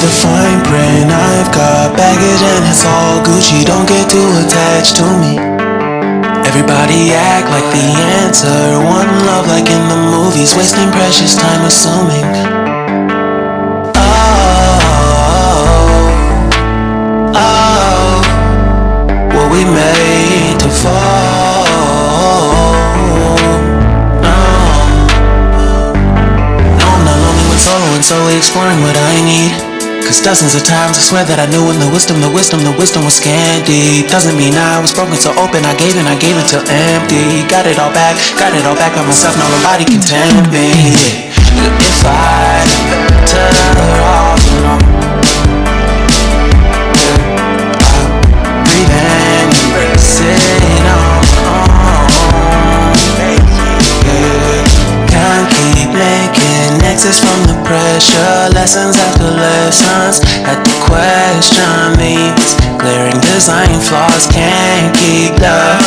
the fine print. I've got baggage and it's all Gucci. Don't get too attached to me. Everybody act like the answer. One love like in the movies. Wasting precious time assuming. Were we made to fall? No, I'm not lonely when solo and solely exploring what I need. Cause dozens of times I swear that I knew when the wisdom was scanty. Doesn't mean I was broken so open, I gave till empty. Got it all back by myself, now nobody can tempt me. If I turn off, you know, breathe in, sit on. Can't keep making exits from the pressure. Lessons after lessons, had to question these glaring design flaws. Can't keep the